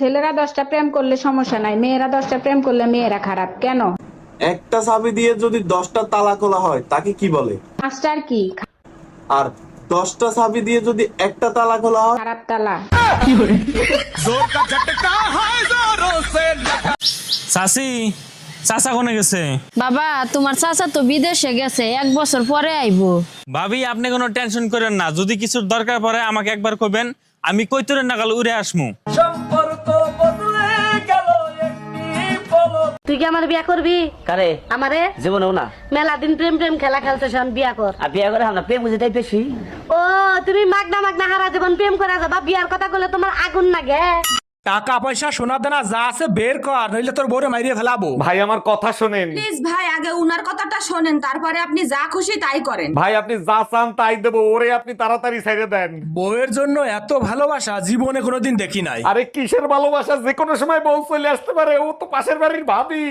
ছেলেরা 10টা প্রেম করলে সমস্যা নাই, মেয়েরা 10টা প্রেম করলে মেয়েরা খারাপ কেন? একটা চাবি দিয়ে যদি 10টা তালা খোলা হয় তাকে কি বলে? মাস্টার কি আর 10টা চাবি দিয়ে যদি একটা তালা খোলা হয়? খারাপ তালা। চাচি, চাচা কোনে গেছে? বাবা তোমার চাচা তো বিদেশে গেছে, 1 বছর পরে আইবো। ভাবি আপনি কোনো টেনশন করেন না, যদি কিছুর দরকার পড়ে আমাকে একবার কইবেন, আমি কইতরের নাগাল উড়ে আসমু। তুই কি আমার বিয়া করবি? কারে? আমারে জীবনেও না। মেলা দিন প্রেম প্রেম খেলা খেলতেছ, বিয়া কর। আর বিয়া করে আমরা প্রেম বুঝে তাই বেশি। ও তুমি মাগনা মাগনা হারা জীবন প্রেম করে যাবা, বিয়ার কথা বলে তোমার আগুন লাগে? টাকা পয়সা সোনা দানা যা আছে বের কর, নইলে তোর বউরে মাইরিয়ে ফেলাবো। ভাই আমার কথা শোনেন প্লিজ ভাই, আগে উনার কথাটা শোনেন, তারপরে আপনি যা খুশি তাই করেন। ভাই, আপনি যা চান তাই দেবো, ওরে আপনি তাড়াতাড়ি ছেড়ে দেন। বউয়ের জন্য এত ভালোবাসা জীবনে কোনোদিন দেখি নাই। আরে কিসের ভালোবাসা, যে কোনো সময় বউ চলে আসতে পারে, ও তো পাশের বাড়ির ভাবি।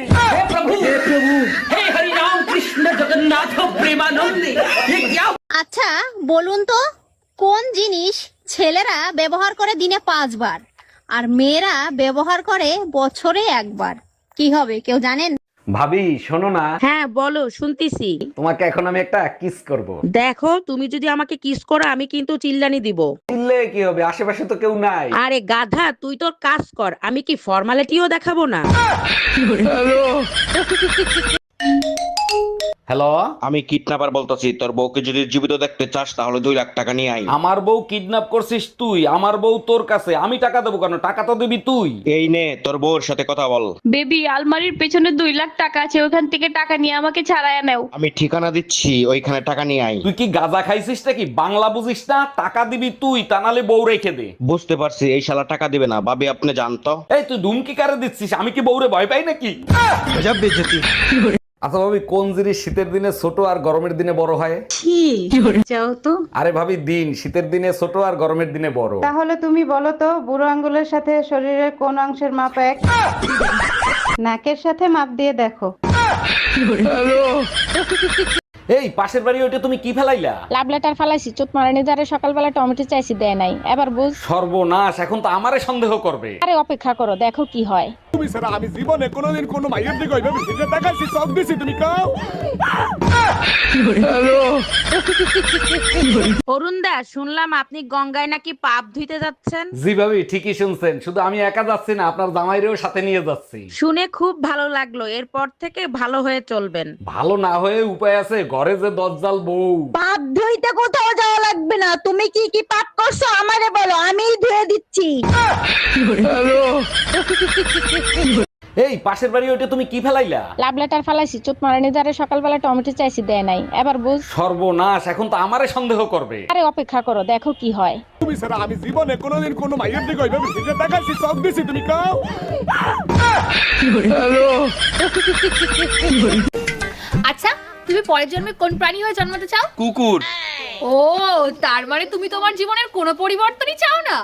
আচ্ছা বলুন তো, কোন জিনিস ছেলেরা ব্যবহার করে দিনে 5 বার আর মেয়েরা ব্যবহার করে বছরে 1 বার? কি হবে কেউ জানেন? ভাবি শোনো না, হ্যাঁ বলো, শুনতিছি। তোমাকে এখন আমি একটা কিস করব। দেখো তুমি যদি আমাকে কিস করো আমি কিন্তু চিল্লানি দিব। চিল্লে কি হবে, আশেপাশে তো কেউ নাই। আরে গাধা, তুই তোর কাজ কর, আমি কি ফর্মালিটিও দেখাবো না? হ্যালো, আমি কিডন্যাপার বলতেছি, তোর বউকে যদি জীবিত দেখতে চাস তাহলে 2 লাখ টাকা নিয়ে আই। আমার বউ কিডন্যাপ করছিস তুই? আমার বউ তোর কাছে, আমি টাকা দেবো কেন? টাকা তো দিবি তুই। এই নে তোর বউর সাথে কথা বল। বেবি, আলমারির পেছনে 2 লাখ টাকা আছে, ওখান থেকে টাকা নিয়ে আমাকে ছাড়াইয়া নাও। আমি ঠিকানা দিচ্ছি, ওইখানে টাকা নিয়ে আই। তুই কি গাঁজা খাইছিস নাকি? বাংলা বুঝিস না? টাকা দিবি তুই, তা নালে বউ রেখে দে। বুঝতে পারছি, এই শালা টাকা দিবে না। ভাবি আপনি জানতো? এই তুই ধুমকি কারে দিচ্ছিস? আমি কি বউরে ভয় পাই নাকি? আচ্ছা ভাবি, কোন জিনিস শীতের দিনে ছোট আর গরমের দিনে বড় হয়? যাও তো। আরে ভাবি, দিন শীতের দিনে ছোট আর গরমের দিনে বড়। তাহলে তুমি বলো তো, বুড়ো আঙ্গুলের সাথে শরীরের কোন অংশের মাপ এক? নাকের সাথে মাপ দিয়ে দেখো। এই পাশের বাড়ি ওইটা তুমি কি ফেলাইলা? লাভ লেটার ফালাইছি, চোট মারানি যারে সকালবেলা টমেটো চাইছি দেয় নাই, এবার বুঝ। সর্বনাশ, এখন তো আমারে সন্দেহ করবে। আরে অপেক্ষা করো, দেখো কি হয়। তুমি ছাড়া আমি জীবনে কোনোদিন কোনো মাইয়ের দিকে ওইভাবে ফিরে তাকাইছি, সব দিছি, তুমি কাও। অরুণ দা, শুনলাম আপনি গঙ্গায় নাকি পাপ ধুইতে যাচ্ছেন। জি ভাবি, ঠিকই শুনছেন। শুধু আমি একা যাচ্ছি না, আপনার জামাইরেও সাথে নিয়ে যাচ্ছি। শুনে খুব ভালো লাগলো, এরপর থেকে ভালো হয়ে চলবেন। ভালো না হয়ে উপায় আছে, ঘরে যে দজ্জাল বউ। পাপ ধুইতে কোথাও যাওয়া লাগবে না, তুমি কি কি পাপ করছো আমারে বলো, আমিই ধুয়ে দিচ্ছি। এই পাশের বাড়ি ওইটা তুমি কি ফেলাইলা? লাভ লেটার ফালাইছি, চোট মারানি যারে সকালবেলা টমেটো চাইছি দেয় নাই, এবার বুঝ। সর্বনাশ, এখন তো আমারে সন্দেহ করবে। আরে অপেক্ষা করো, দেখো কি হয়। তুমি ছাড়া আমি জীবনে কোনোদিন কোনো মাইয়ের দিকে ওইভাবে ফিরে তাকাইছি, সব দিছি, তুমি কাও। আচ্ছা, তুমি পরের জন্মে কোন প্রাণী হয়ে জন্মতে চাও? কুকুর। ও, তার মানে তুমি তোমার জীবনের কোনো পরিবর্তনই চাও না?